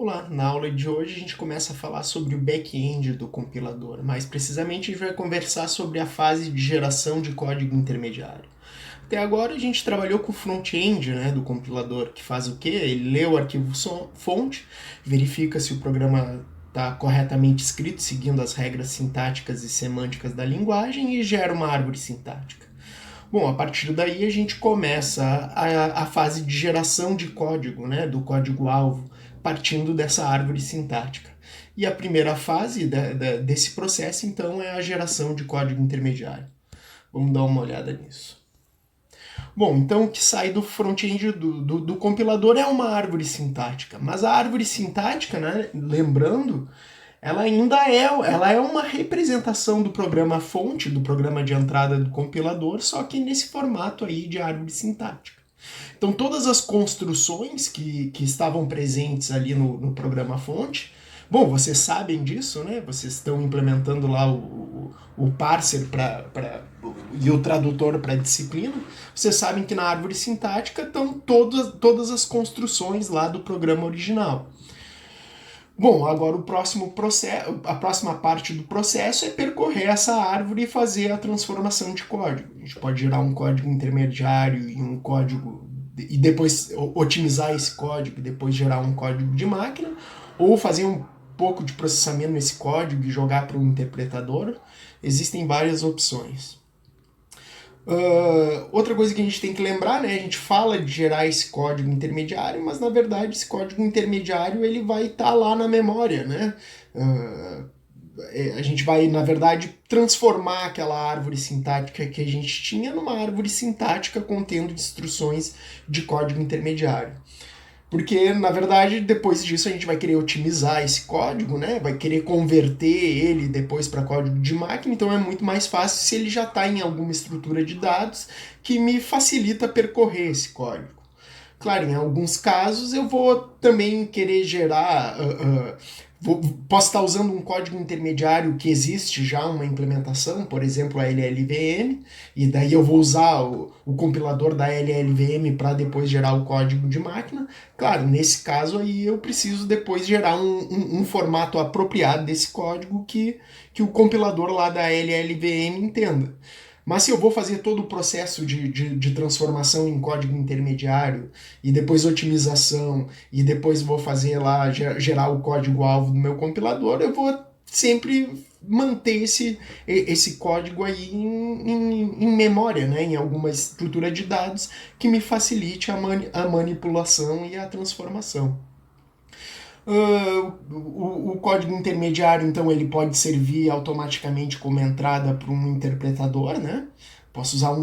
Olá, na aula de hoje a gente começa a falar sobre o back-end do compilador. Mais precisamente, a gente vai conversar sobre a fase de geração de código intermediário. Até agora a gente trabalhou com o front-end, né, do compilador, que faz o quê? Ele lê o arquivo fonte, verifica se o programa está corretamente escrito, seguindo as regras sintáticas e semânticas da linguagem e gera uma árvore sintática. Bom, a partir daí a gente começa a fase de geração de código, né, do código-alvo, partindo dessa árvore sintática. E a primeira fase desse processo, então, é a geração de código intermediário. Vamos dar uma olhada nisso. Bom, então o que sai do front-end do compilador é uma árvore sintática. Mas a árvore sintática, né, lembrando, ela é uma representação do programa fonte, do programa de entrada do compilador, só que nesse formato aí de árvore sintática. Então todas as construções que estavam presentes ali no programa fonte, bom, vocês sabem disso, né? Vocês estão implementando lá o parser e o tradutor para a disciplina. Vocês sabem que na árvore sintática estão todas as construções lá do programa original. Bom, agora a próxima parte do processo é percorrer essa árvore e fazer a transformação de código. A gente pode gerar um código intermediário e um código e depois otimizar esse código e depois gerar um código de máquina, ou fazer um pouco de processamento nesse código e jogar para um interpretador. Existem várias opções. Outra coisa que a gente tem que lembrar, né? A gente fala de gerar esse código intermediário, mas na verdade esse código intermediário ele vai estar lá na memória, né? A gente vai, na verdade, transformar aquela árvore sintática que a gente tinha numa árvore sintática contendo instruções de código intermediário. Porque, na verdade, depois disso a gente vai querer otimizar esse código, né? Vai querer converter ele depois para código de máquina, então é muito mais fácil se ele já está em alguma estrutura de dados que me facilita percorrer esse código. Claro, em alguns casos eu vou também querer gerar... posso estar usando um código intermediário que existe já uma implementação, por exemplo, a LLVM, e daí eu vou usar o compilador da LLVM para depois gerar o código de máquina. Claro, nesse caso aí eu preciso depois gerar um formato apropriado desse código que o compilador lá da LLVM entenda. Mas se eu vou fazer todo o processo de transformação em código intermediário e depois otimização e depois vou fazer lá gerar o código-alvo do meu compilador, eu vou sempre manter esse código aí em memória, né? Em alguma estrutura de dados que me facilite a manipulação e a transformação. O código intermediário, então, ele pode servir automaticamente como entrada para um interpretador, né? Posso usar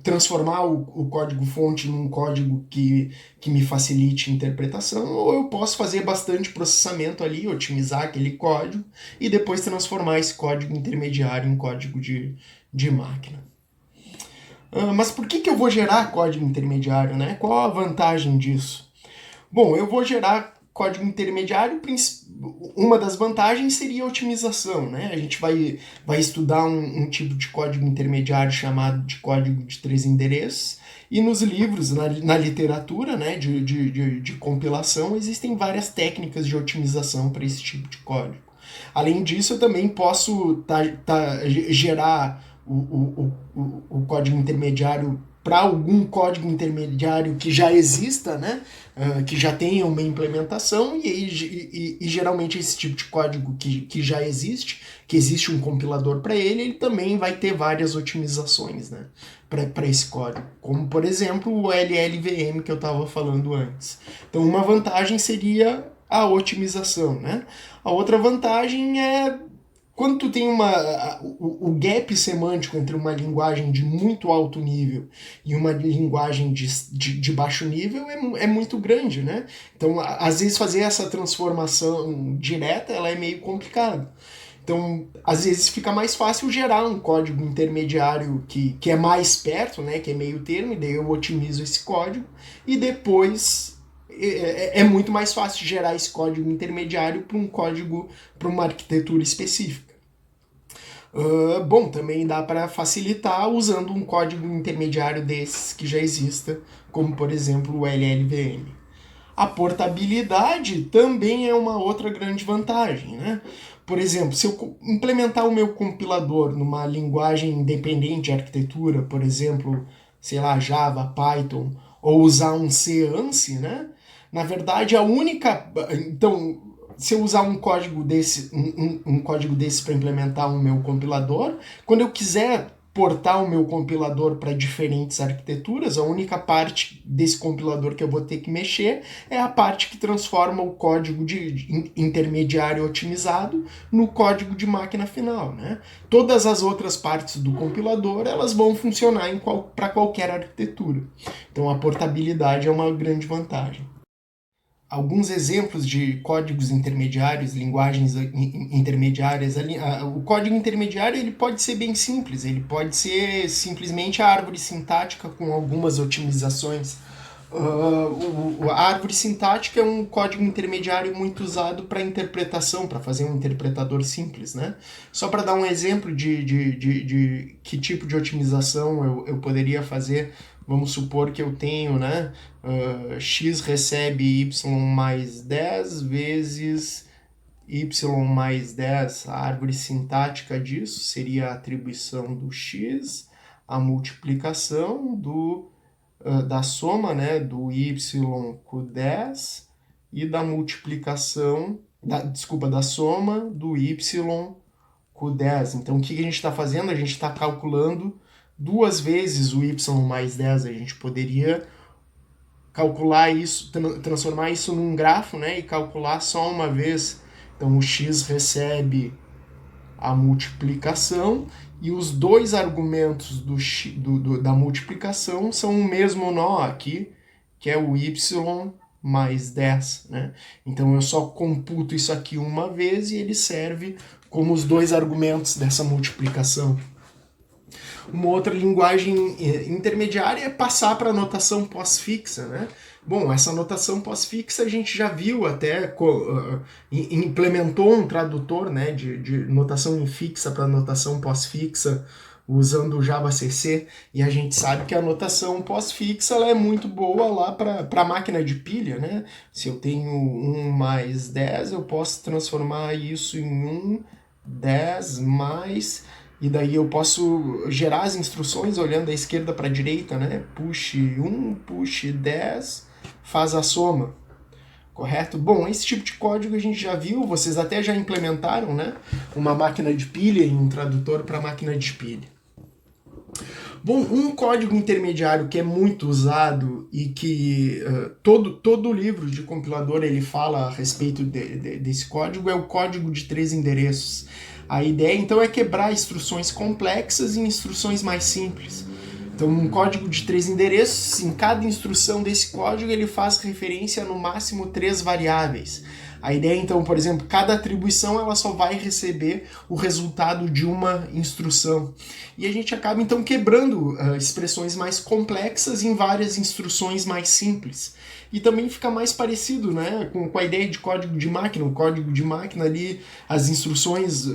transformar o código-fonte num código que me facilite a interpretação, ou eu posso fazer bastante processamento ali, otimizar aquele código e depois transformar esse código intermediário em código de máquina. Mas por que eu vou gerar código intermediário, né? Qual a vantagem disso? Bom, eu vou gerar código intermediário, uma das vantagens seria a otimização, né? A gente vai estudar um tipo de código intermediário chamado de código de 3 endereços, e nos livros, na literatura, né, de compilação, existem várias técnicas de otimização para esse tipo de código. Além disso, eu também posso gerar o código intermediário para algum código intermediário que já exista, né? Que já tenha uma implementação, e geralmente esse tipo de código que já existe, que existe um compilador para ele também vai ter várias otimizações, né? Para esse código, como por exemplo o LLVM que eu estava falando antes. Então uma vantagem seria a otimização, né? A outra vantagem é quando tu tem o gap semântico entre uma linguagem de muito alto nível e uma linguagem de baixo nível é muito grande, né? Então, às vezes, fazer essa transformação direta ela é meio complicado. Então, às vezes fica mais fácil gerar um código intermediário que é mais perto, né? Que é meio termo, e daí eu otimizo esse código e depois é muito mais fácil gerar esse código intermediário para um código, para uma arquitetura específica. Bom, também dá para facilitar usando um código intermediário desses que já exista, como por exemplo o LLVM. A portabilidade também é uma outra grande vantagem, né? Por exemplo, se eu implementar o meu compilador numa linguagem independente de arquitetura, por exemplo, sei lá, Java, Python, ou usar um C ANSI, né? Na verdade, a única... Então, se eu usar um código desse, um código desse para implementar o meu compilador, quando eu quiser portar o meu compilador para diferentes arquiteturas, a única parte desse compilador que eu vou ter que mexer é a parte que transforma o código de intermediário otimizado no código de máquina final, né? Todas as outras partes do compilador, elas vão funcionar para qualquer arquitetura. Então a portabilidade é uma grande vantagem. Alguns exemplos de códigos intermediários, linguagens intermediárias. O código intermediário ele pode ser bem simples, ele pode ser simplesmente a árvore sintática com algumas otimizações. A árvore sintática é um código intermediário muito usado para interpretação, para fazer um interpretador simples, né? Só para dar um exemplo de que tipo de otimização eu poderia fazer. Vamos supor que eu tenho, né? X recebe y mais 10 vezes y mais 10. A árvore sintática disso seria a atribuição do x, a multiplicação da soma, né, do y com 10 e da multiplicação, da soma do y com 10. Então, o que a gente está fazendo? A gente está calculando duas vezes o y mais 10. A gente poderia calcular isso, transformar isso num grafo, né, e calcular só uma vez. Então, o x recebe a multiplicação e os dois argumentos da multiplicação são o mesmo nó aqui, que é o y mais 10. Né? Então eu só computo isso aqui uma vez e ele serve como os dois argumentos dessa multiplicação. Uma outra linguagem intermediária é passar para a notação pós-fixa, né? Bom, essa notação pós-fixa a gente já viu até, implementou um tradutor, né, de notação infixa para notação pós-fixa usando o JavaCC, e a gente sabe que a notação pós-fixa ela é muito boa lá para a máquina de pilha, né? Se eu tenho 1 mais 10, eu posso transformar isso em 1, 10 mais... E daí eu posso gerar as instruções olhando da esquerda para a direita, né? Push 1, push 10, faz a soma. Correto? Bom, esse tipo de código a gente já viu, vocês até já implementaram, né? Uma máquina de pilha e um tradutor para máquina de pilha. Bom, um código intermediário que é muito usado e que todo livro de compilador ele fala a respeito desse código é o código de 3 endereços. A ideia, então, é quebrar instruções complexas em instruções mais simples. Então, um código de 3 endereços, em cada instrução desse código, ele faz referência a, no máximo, 3 variáveis. A ideia, então, por exemplo, cada atribuição ela só vai receber o resultado de uma instrução. E a gente acaba, então, quebrando expressões mais complexas em várias instruções mais simples. E também fica mais parecido, né, com a ideia de código de máquina. O código de máquina ali, as instruções,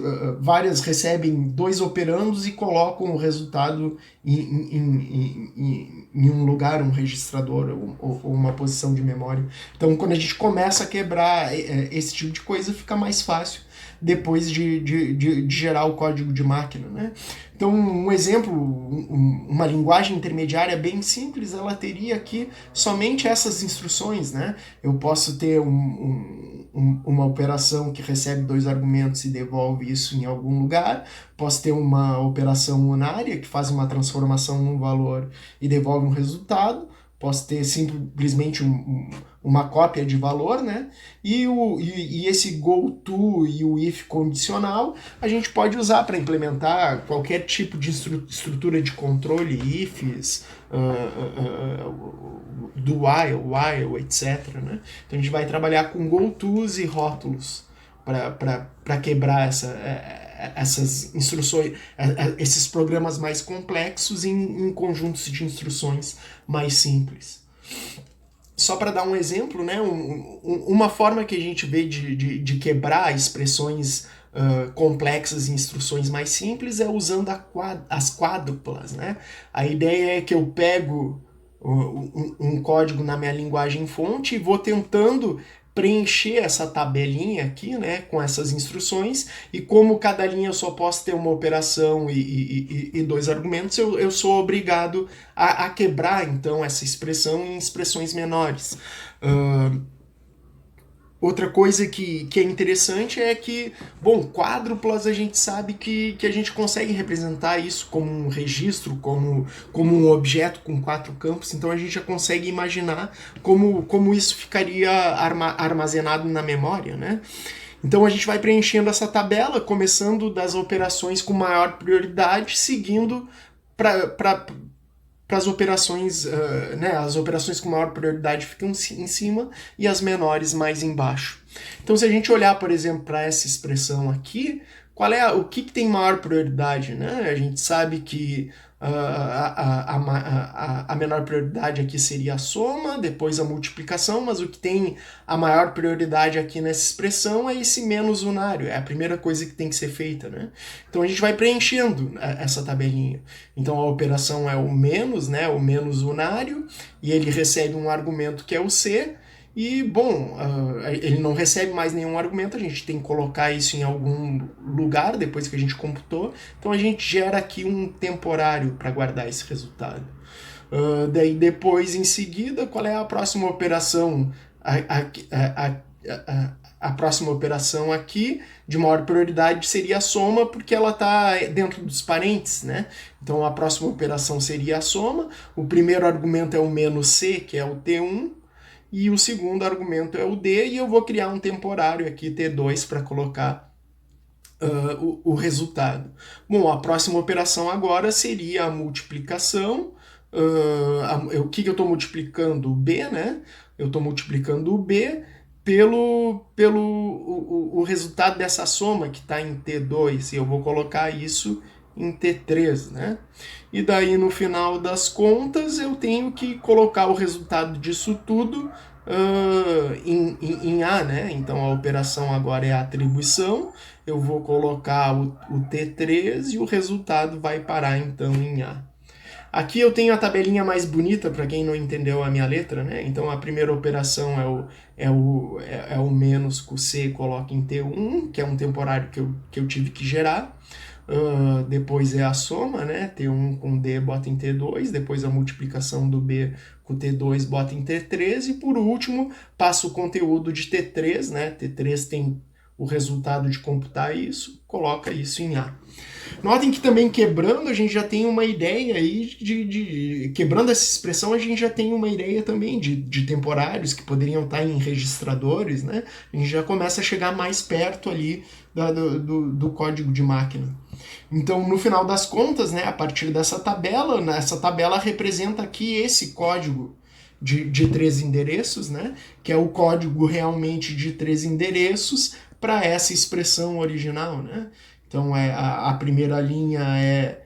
várias recebem 2 operandos e colocam o resultado em um lugar, um registrador ou uma posição de memória. Então, quando a gente começa a quebrar esse tipo de coisa, fica mais fácil depois de gerar o código de máquina, né? Então, um exemplo, uma linguagem intermediária bem simples, ela teria aqui somente essas instruções, né? Eu posso ter uma operação que recebe 2 argumentos e devolve isso em algum lugar, posso ter uma operação unária que faz uma transformação num valor e devolve um resultado, posso ter simplesmente uma cópia de valor, né? E esse goTo e o if condicional a gente pode usar para implementar qualquer tipo de estrutura de controle, ifs, do while, etc. Né? Então a gente vai trabalhar com goTos e rótulos para quebrar essas instruções, esses programas mais complexos em conjuntos de instruções mais simples. Só para dar um exemplo, né, uma forma que a gente vê de quebrar expressões complexas em instruções mais simples é usando as quádruplas. Né? A ideia é que eu pego um código na minha linguagem fonte e vou tentando preencher essa tabelinha aqui, né, com essas instruções, e como cada linha eu só posso ter uma operação e dois argumentos, eu sou obrigado a quebrar, então, essa expressão em expressões menores. Outra coisa que é interessante é que, bom, quádruplas a gente sabe que a gente consegue representar isso como um registro, como um objeto com 4 campos, então a gente já consegue imaginar como isso ficaria armazenado na memória, né? Então a gente vai preenchendo essa tabela, começando das operações com maior prioridade, seguindo para as operações, né, as operações com maior prioridade ficam em cima e as menores mais embaixo. Então, se a gente olhar, por exemplo, para essa expressão aqui, o que tem maior prioridade, né? A gente sabe que a menor prioridade aqui seria a soma, depois a multiplicação, mas o que tem a maior prioridade aqui nessa expressão é esse menos unário, é a primeira coisa que tem que ser feita, né? Então a gente vai preenchendo essa tabelinha. Então a operação é o menos, né, o menos unário, e ele recebe um argumento que é o C, e, bom, ele não recebe mais nenhum argumento, a gente tem que colocar isso em algum lugar depois que a gente computou, então a gente gera aqui um temporário para guardar esse resultado. Daí depois, em seguida, qual é a próxima operação? A próxima operação aqui, de maior prioridade, seria a soma, porque ela está dentro dos parênteses, né? Então a próxima operação seria a soma, o primeiro argumento é o menos C, que é o T1, e o segundo argumento é o D, e eu vou criar um temporário aqui, T2, para colocar o resultado. Bom, a próxima operação agora seria a multiplicação. O que eu estou multiplicando? O B, né? Eu estou multiplicando o B pelo o resultado dessa soma que está em T2, e eu vou colocar isso em T3, né? E daí, no final das contas, eu tenho que colocar o resultado disso tudo em A, né? Então, a operação agora é a atribuição, eu vou colocar o T3 e o resultado vai parar, então, em A. Aqui eu tenho a tabelinha mais bonita, para quem não entendeu a minha letra, né? Então, a primeira operação é o menos com C, coloca em T1, que é um temporário que eu tive que gerar. Depois é a soma, né? T1 com D bota em T2, depois a multiplicação do B com T2 bota em T3, e por último passa o conteúdo de T3, né? T3 tem o resultado de computar isso, coloca isso em A. Notem que também quebrando a gente já tem uma ideia aí quebrando essa expressão a gente já tem uma ideia também de temporários que poderiam estar em registradores, né? A gente já começa a chegar mais perto ali do código de máquina. Então, no final das contas, né, a partir dessa tabela, essa tabela representa aqui esse código de 3 endereços, né, que é o código realmente de 3 endereços para essa expressão original, né? Então, a primeira linha é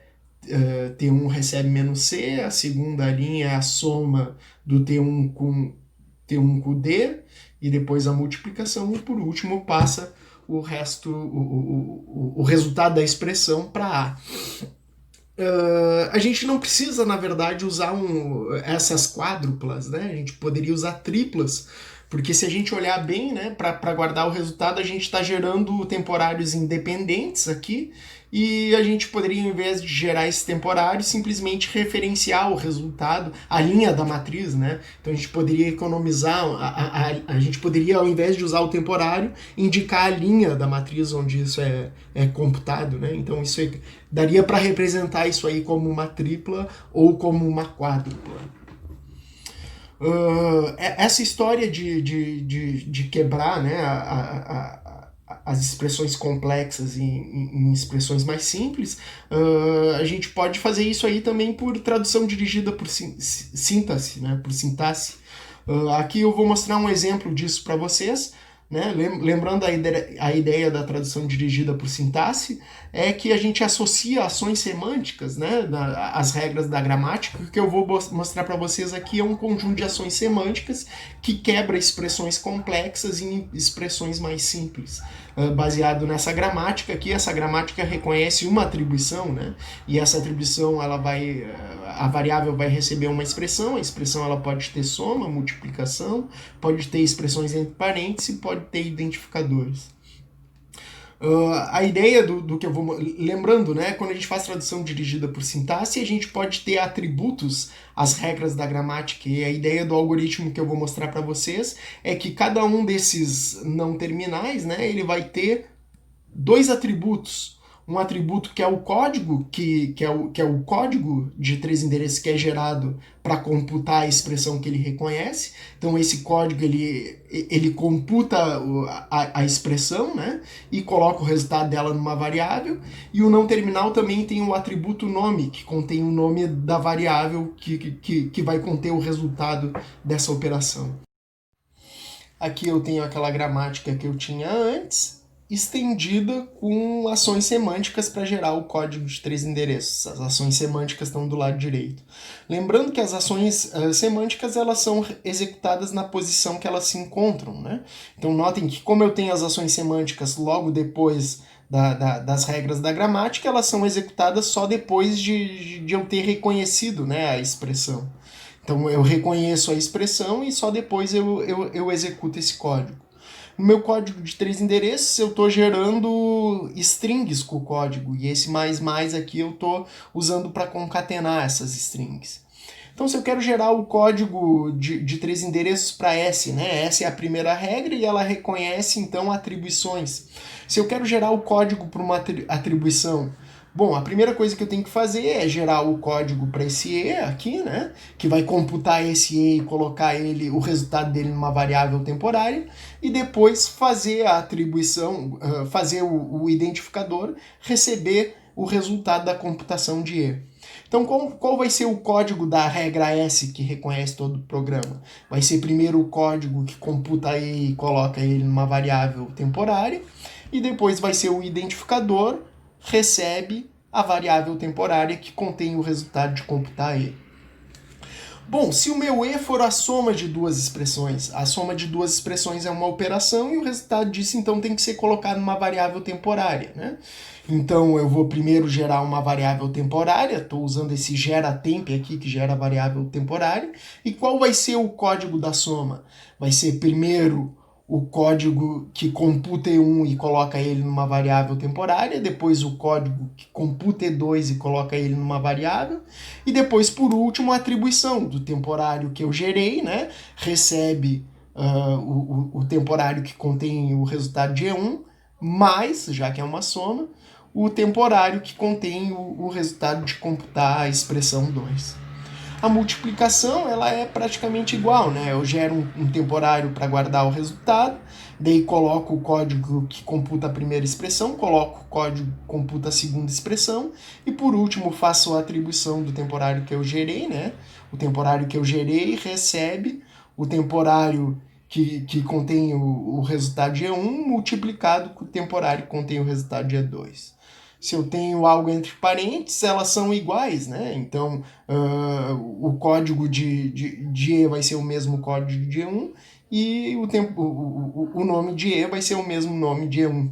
T1 recebe menos C, a segunda linha é a soma do T1 com D, e depois a multiplicação, e por último passa o resto, o resultado da expressão para A. A gente não precisa, na verdade, usar essas quádruplas, né? A gente poderia usar triplas, porque se a gente olhar bem, né, para guardar o resultado, a gente está gerando temporários independentes aqui, e a gente poderia, ao invés de gerar esse temporário, simplesmente referenciar o resultado, a linha da matriz, né? Então a gente poderia economizar, a gente poderia, ao invés de usar o temporário, indicar a linha da matriz onde isso é computado, né? Então isso daria para representar isso aí como uma tripla ou como uma quádrupla. Essa história de quebrar, né, as expressões complexas em expressões mais simples, a gente pode fazer isso aí também por tradução dirigida por sintaxe, né, por sintaxe. Aqui eu vou mostrar um exemplo disso para vocês. né? Lembrando a ideia da tradução dirigida por sintaxe, é que a gente associa ações semânticas, né, às regras da gramática. O que eu vou mostrar para vocês aqui é um conjunto de ações semânticas que quebra expressões complexas em expressões mais simples. Baseado nessa gramática aqui, essa gramática reconhece uma atribuição, né? E essa atribuição, a variável vai receber uma expressão, a expressão ela pode ter soma, multiplicação, pode ter expressões entre parênteses e pode ter identificadores. A ideia do que eu vou... Lembrando, né, quando a gente faz tradução dirigida por sintaxe, a gente pode ter atributos às regras da gramática, e a ideia do algoritmo que eu vou mostrar para vocês é que cada um desses não terminais, né, ele vai ter dois atributos. Um atributo que é o código, que é o código de 3 endereços que é gerado para computar a expressão que ele reconhece. Então esse código ele computa a expressão, né, e coloca o resultado dela numa variável. E o não terminal também tem o atributo nome, que contém o nome da variável que vai conter o resultado dessa operação. Aqui eu tenho aquela gramática que eu tinha antes, estendida com ações semânticas para gerar o código de 3 endereços. As ações semânticas estão do lado direito. Lembrando que as ações semânticas elas são executadas na posição que elas se encontram, né? Então notem que como eu tenho as ações semânticas logo depois das regras da gramática, elas são executadas só depois de eu ter reconhecido, né, a expressão. Então eu reconheço a expressão e só depois eu executo esse código. No meu código de 3 endereços, eu estou gerando strings com o código, e esse mais aqui eu estou usando para concatenar essas strings. Então, se eu quero gerar o código de 3 endereços para S, né? Essa é a primeira regra e ela reconhece, então, atribuições. Se eu quero gerar o código para uma atribuição, bom, a primeira coisa que eu tenho que fazer é gerar o código para esse E aqui, né? Que vai computar esse E e colocar o resultado dele numa variável temporária, e depois fazer a atribuição, fazer o identificador receber o resultado da computação de E. Então, qual vai ser o código da regra S que reconhece todo o programa? Vai ser primeiro o código que computa E e coloca ele numa variável temporária, e depois vai ser o identificador, recebe a variável temporária que contém o resultado de computar E. Bom, se o meu E for a soma de duas expressões, a soma de duas expressões é uma operação e o resultado disso então tem que ser colocado numa variável temporária, né? Então eu vou primeiro gerar uma variável temporária, estou usando esse geratemp aqui que gera a variável temporária. E qual vai ser o código da soma? Vai ser primeiro o código que computa E1 e coloca ele numa variável temporária, depois o código que computa E2 e coloca ele numa variável, e depois, por último, a atribuição do temporário que eu gerei, né, recebe o temporário que contém o resultado de E1, mais, já que é uma soma, o temporário que contém o resultado de computar a expressão 2. A multiplicação ela é praticamente igual, né? Eu gero um temporário para guardar o resultado, daí coloco o código que computa a primeira expressão, coloco o código que computa a segunda expressão, e por último faço a atribuição do temporário que eu gerei, né? O temporário que eu gerei recebe o temporário que contém o resultado de E1 multiplicado com o temporário que contém o resultado de E2. Se eu tenho algo entre parênteses, elas são iguais, né? Então, o código de E vai ser o mesmo código de E1 e o nome de E vai ser o mesmo nome de E1.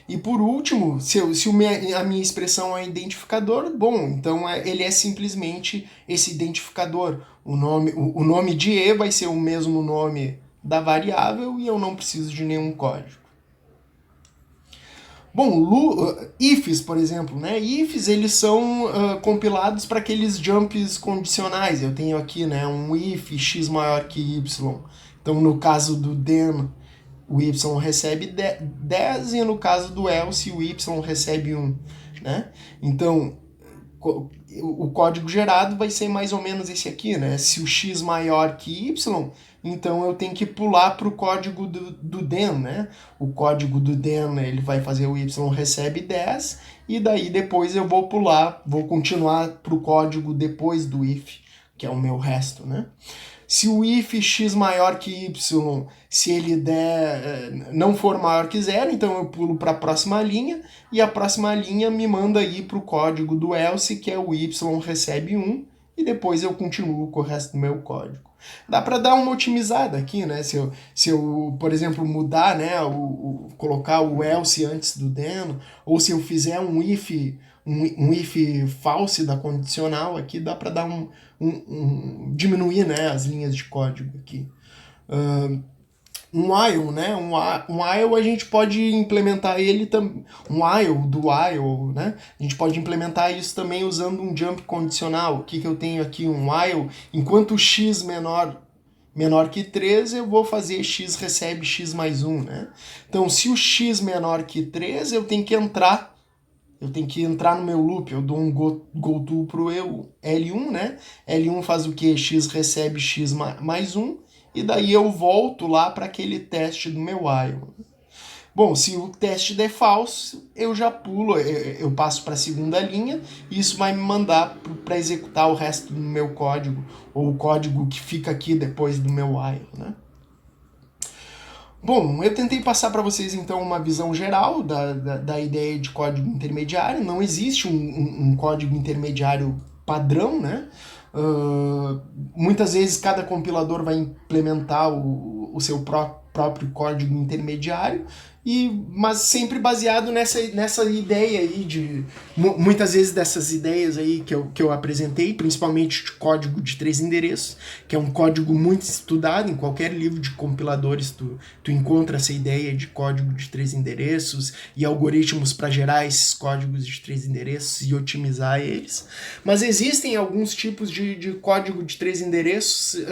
E por último, se a minha expressão é identificador, bom, então ele é simplesmente esse identificador. O nome de E vai ser o mesmo nome da variável e eu não preciso de nenhum código. Bom, ifs, por exemplo, né? Ifs, eles são compilados para aqueles jumps condicionais. Eu tenho aqui, né, um if x maior que y. Então, no caso do then, o y recebe 10 e no caso do else, o y recebe 1, né? Então, o código gerado vai ser mais ou menos esse aqui, né? Se o x maior que y, então eu tenho que pular para o código do then, né? O código do then ele vai fazer o y recebe 10 e daí depois eu vou pular, vou continuar para o código depois do if, que é o meu resto, né? Se o if x maior que y, se ele não for maior que zero, então eu pulo para a próxima linha, e a próxima linha me manda ir para o código do else, que é o y recebe 1, e depois eu continuo com o resto do meu código. Dá para dar uma otimizada aqui, né? Se eu, por exemplo, mudar, né, colocar o else antes do then, ou se eu fizer um if false da condicional aqui, dá para dar diminuir, né, as linhas de código aqui. Um while, né? Um while a gente pode implementar ele também. Um while do while, né? A gente pode implementar isso também usando um jump condicional. O que eu tenho aqui? Um while. Enquanto x menor que 3, eu vou fazer x recebe x mais 1, né? Então, se o x menor que 3, eu tenho que entrar no meu loop, eu dou um goto pro L1, né? L1 faz o que? X recebe x mais 1, e daí eu volto lá para aquele teste do meu while. Bom, se o teste der falso, eu já pulo, eu passo para a segunda linha, e isso vai me mandar para executar o resto do meu código, ou o código que fica aqui depois do meu while, né? Bom, eu tentei passar para vocês então uma visão geral da ideia de código intermediário. Não existe um código intermediário padrão, né? Muitas vezes cada compilador vai implementar o seu próprio código intermediário, mas sempre baseado nessa ideia aí de... Muitas vezes dessas ideias aí que eu apresentei, principalmente de código de 3 endereços, que é um código muito estudado, em qualquer livro de compiladores tu encontra essa ideia de código de 3 endereços e algoritmos para gerar esses códigos de 3 endereços e otimizar eles. Mas existem alguns tipos de código de 3 endereços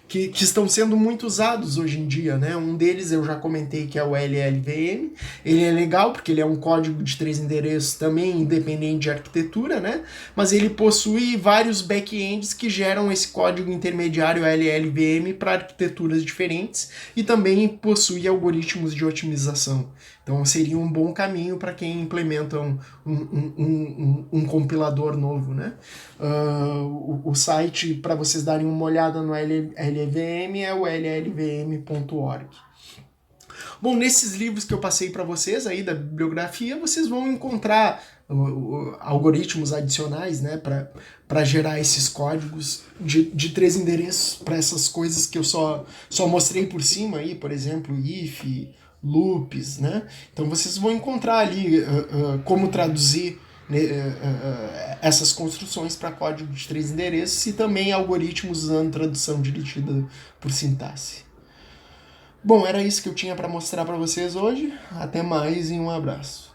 que estão sendo muito usados hoje em dia, né? Um deles eu já comentei, que é o LLVM. Ele é legal porque ele é um código de 3 endereços também independente de arquitetura, né? Mas ele possui vários backends que geram esse código intermediário LLVM para arquiteturas diferentes, e também possui algoritmos de otimização. Então seria um bom caminho para quem implementa um compilador novo, né? O site para vocês darem uma olhada no LLVM é o llvm.org. Bom, nesses livros que eu passei para vocês aí da bibliografia, vocês vão encontrar algoritmos adicionais, né, para gerar esses códigos de 3 endereços para essas coisas que eu só mostrei por cima aí, por exemplo, if, loops, né? Então vocês vão encontrar ali como traduzir essas construções para código de 3 endereços, e também algoritmos usando tradução dirigida por sintaxe. Bom, era isso que eu tinha para mostrar para vocês hoje. Até mais e um abraço.